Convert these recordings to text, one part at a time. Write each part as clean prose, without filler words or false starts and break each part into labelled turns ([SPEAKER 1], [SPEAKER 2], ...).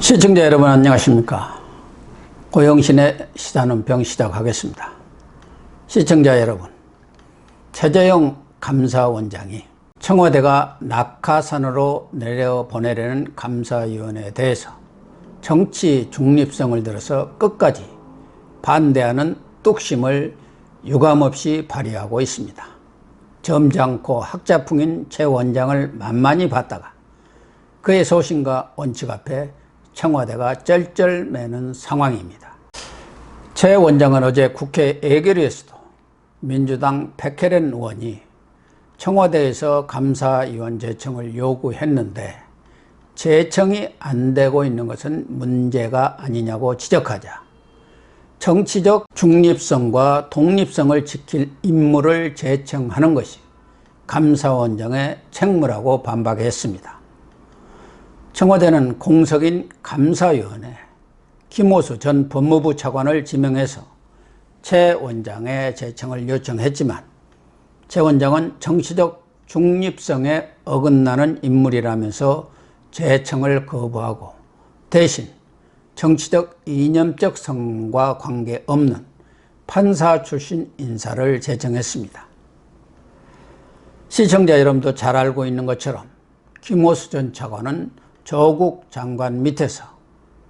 [SPEAKER 1] 시청자 여러분 안녕하십니까. 고영신의 시사는 병 시작하겠습니다. 시청자 여러분, 최재형 감사원장이 청와대가 낙하산으로 내려보내려는 감사위원회에 대해서 정치 중립성을 들어서 끝까지 반대하는 뚝심을 유감없이 발휘하고 있습니다. 점잖고 학자풍인 최 원장을 만만히 봤다가 그의 소신과 원칙 앞에 청와대가 쩔쩔매는 상황입니다. 최 원장은 어제 국회 예결위에서도 민주당 백혜련 의원이 청와대에서 감사위원 제청을 요구했는데 제청이 안 되고 있는 것은 문제가 아니냐고 지적하자 정치적 중립성과 독립성을 지킬 인물을 제청하는 것이 감사원장의 책무라고 반박했습니다. 청와대는 공석인 감사위원회 김오수 전 법무부 차관을 지명해서 최 원장의 제청을 요청했지만 최 원장은 정치적 중립성에 어긋나는 인물이라면서 제청을 거부하고 대신 정치적 이념적 성과 관계없는 판사 출신 인사를 제청했습니다. 시청자 여러분도 잘 알고 있는 것처럼 김오수 전 차관은 조국 장관 밑에서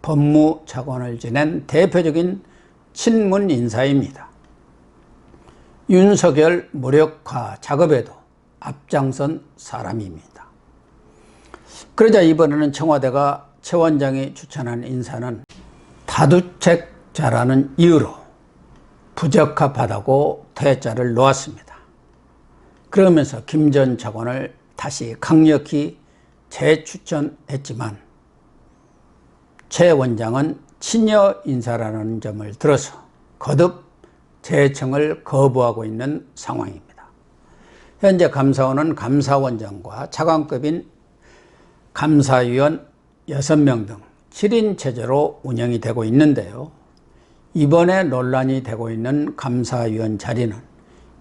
[SPEAKER 1] 법무차관을 지낸 대표적인 친문 인사입니다. 윤석열 무력화 작업에도 앞장선 사람입니다. 그러자 이번에는 청와대가 최 원장이 추천한 인사는 다두책자라는 이유로 부적합하다고 퇴짜를 놓았습니다. 그러면서 김 전 차관을 다시 강력히 재추천했지만 최 원장은 친여 인사라는 점을 들어서 거듭 제청을 거부하고 있는 상황입니다. 현재 감사원은 감사원장과 차관급인 감사위원 6명 등 7인 체제로 운영이 되고 있는데요. 이번에 논란이 되고 있는 감사위원 자리는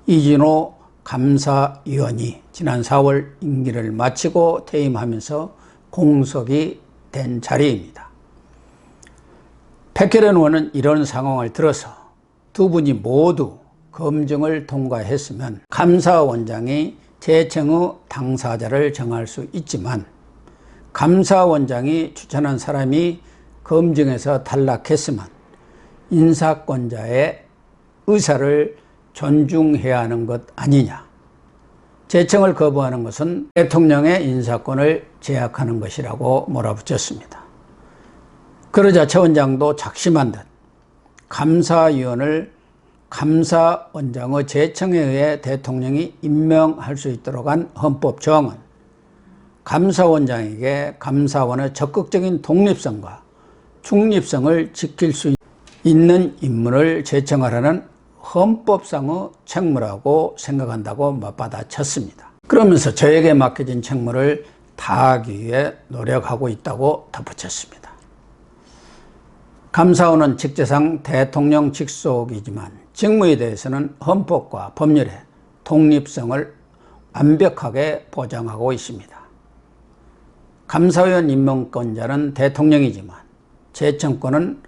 [SPEAKER 1] 이진호 감사위원이 지난 4월 임기를 마치고 퇴임하면서 공석이 된 자리입니다. 백혜련 의원은 이런 상황을 들어서 두 분이 모두 검증을 통과했으면 감사원장이 제청의 당사자를 정할 수 있지만 감사원장이 추천한 사람이 검증에서 탈락했으면 인사권자의 의사를 존중해야 하는 것 아니냐. 제청을 거부하는 것은 대통령의 인사권을 제약하는 것이라고 몰아붙였습니다. 그러자 최 원장도 작심한 듯 감사위원을 감사원장의 제청에 의해 대통령이 임명할 수 있도록 한 헌법 조항은 감사원장에게 감사원의 적극적인 독립성과 중립성을 지킬 수 있는 인물을 제청하라는 헌법상의 책무라고 생각한다고 맞받아쳤습니다. 그러면서 저에게 맡겨진 책무를 다하기 위해 노력하고 있다고 덧붙였습니다. 감사원은 직제상 대통령 직속이지만 직무에 대해서는 헌법과 법률의 독립성을 완벽하게 보장하고 있습니다. 감사위원 임명권자는 대통령이지만 제청권은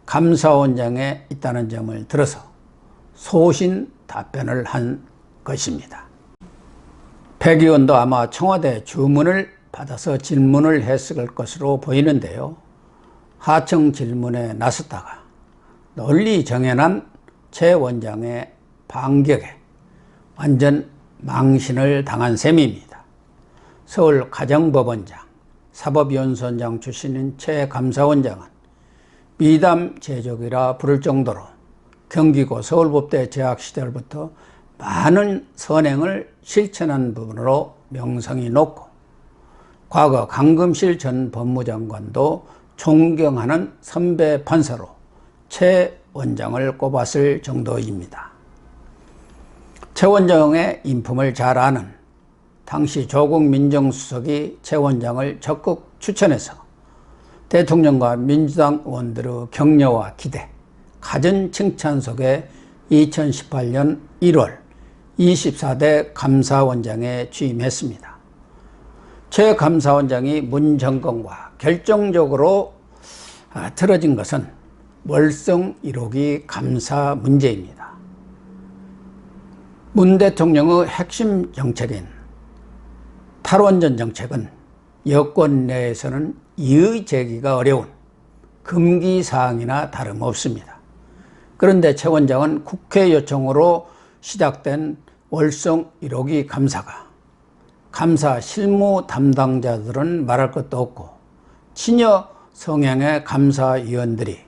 [SPEAKER 1] 감사원장에 있다는 점을 들어서 소신 답변을 한 것입니다. 백 의원도 아마 청와대 주문을 받아서 질문을 했을 것으로 보이는데요. 하청 질문에 나섰다가 널리 정연한 최 원장의 반격에 완전 망신을 당한 셈입니다. 서울 가정법원장, 사법연수원장 출신인 최 감사원장은 미담 제조기라 부를 정도로 경기고 서울법대 재학 시절부터 많은 선행을 실천한 부분으로 명성이 높고 과거 강금실 전 법무장관도 존경하는 선배 판사로 최 원장을 꼽았을 정도입니다. 최 원장의 인품을 잘 아는 당시 조국 민정수석이 최 원장을 적극 추천해서 대통령과 민주당 의원들의 격려와 기대, 갖은 칭찬 속에 2018년 1월 24대 감사원장에 취임했습니다. 최 감사원장이 문 정권과 결정적으로 틀어진 것은 월성 1호기 감사 문제입니다. 문 대통령의 핵심 정책인 탈원전 정책은 여권 내에서는 이의 제기가 어려운 금기사항이나 다름없습니다. 그런데 최 원장은 국회 요청으로 시작된 월성 1호기 감사가 감사 실무 담당자들은 말할 것도 없고 친여 성향의 감사위원들이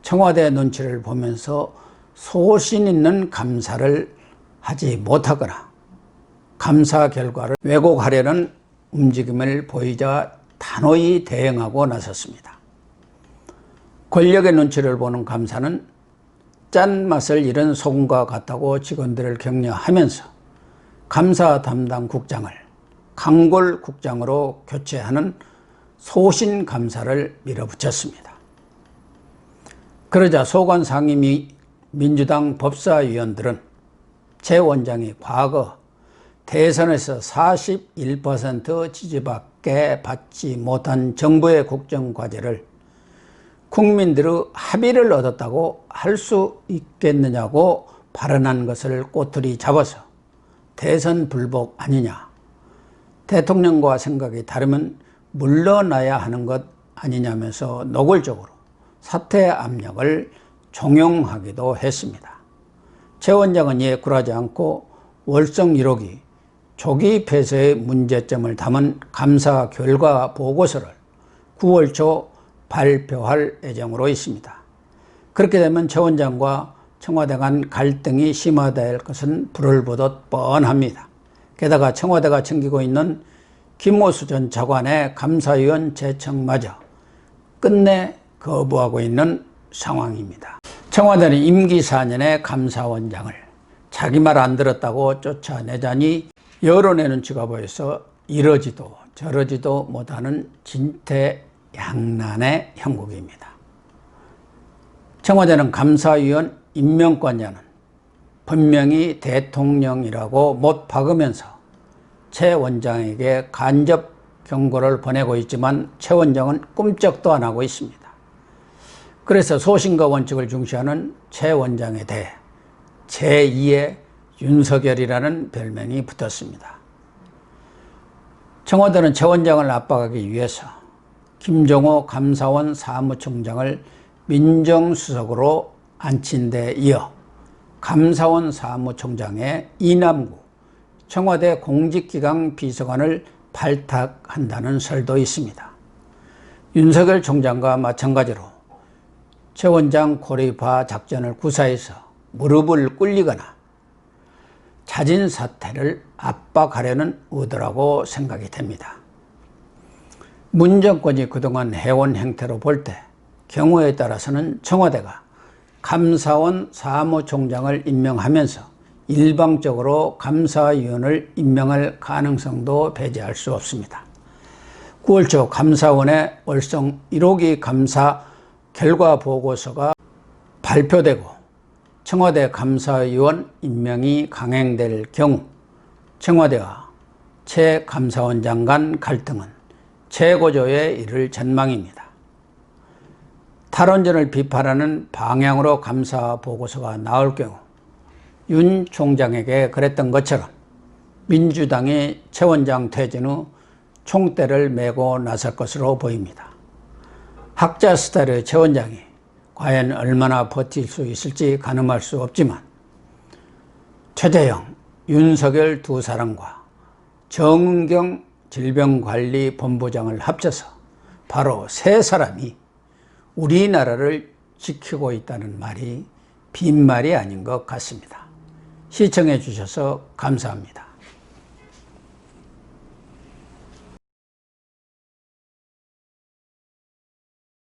[SPEAKER 1] 청와대 눈치를 보면서 소신 있는 감사를 하지 못하거나 감사 결과를 왜곡하려는 움직임을 보이자 단호히 대응하고 나섰습니다. 권력의 눈치를 보는 감사는 짠맛을 잃은 소금과 같다고 직원들을 격려하면서 감사 담당 국장을 강골 국장으로 교체하는 소신 감사를 밀어붙였습니다. 그러자 소관 상임 민주당 법사위원들은 최 원장이 과거 대선에서 41% 지지밖에 받지 못한 정부의 국정과제를 국민들의 합의를 얻었다고 할 수 있겠느냐고 발언한 것을 꼬투리 잡아서 대선 불복 아니냐, 대통령과 생각이 다르면 물러나야 하는 것 아니냐면서 노골적으로 사퇴 압력을 종용하기도 했습니다. 최 원장은 이에 굴하지 않고 월성 1호기 조기 폐쇄의 문제점을 담은 감사 결과 보고서를 9월 초 발표할 예정으로 있습니다. 그렇게 되면 최 원장과 청와대 간 갈등이 심화될 것은 불을 보듯 뻔합니다. 게다가 청와대가 챙기고 있는 김호수 전 차관의 감사위원 제청마저 끝내 거부하고 있는 상황입니다. 청와대는 임기 4년의 감사원장을 자기 말 안 들었다고 쫓아내자니 여론의 눈치가 보여서 이러지도 저러지도 못하는 진퇴양난의 형국입니다. 청와대는 감사위원 임명권자는 분명히 대통령이라고 못 박으면서 최 원장에게 간접 경고를 보내고 있지만 최 원장은 꿈쩍도 안 하고 있습니다. 그래서 소신과 원칙을 중시하는 최 원장에 대해 제2의 윤석열이라는 별명이 붙었습니다. 청와대는 최 원장을 압박하기 위해서 김종호 감사원 사무총장을 민정수석으로 앉힌 데 이어 감사원 사무총장의 이남구 청와대 공직기강 비서관을 발탁한다는 설도 있습니다. 윤석열 총장과 마찬가지로 최 원장 고리파 작전을 구사해서 무릎을 꿇리거나 자진 사퇴를 압박하려는 의도라고 생각이 됩니다. 문 정권이 그동안 해온 행태로 볼 때 경우에 따라서는 청와대가 감사원 사무총장을 임명하면서 일방적으로 감사위원을 임명할 가능성도 배제할 수 없습니다. 9월 초 감사원의 월성 1호기 감사 결과 보고서가 발표되고 청와대 감사위원 임명이 강행될 경우 청와대와 최 감사원장 간 갈등은 최고조에 이를 전망입니다. 탈원전을 비판하는 방향으로 감사 보고서가 나올 경우 윤 총장에게 그랬던 것처럼 민주당이 최 원장 퇴진 후 총대를 메고 나설 것으로 보입니다. 학자 스타일의 최 원장이 과연 얼마나 버틸 수 있을지 가늠할 수 없지만 최재형, 윤석열 두 사람과 정은경 질병관리본부장을 합쳐서 바로 세 사람이 우리나라를 지키고 있다는 말이 빈말이 아닌 것 같습니다. 시청해 주셔서 감사합니다.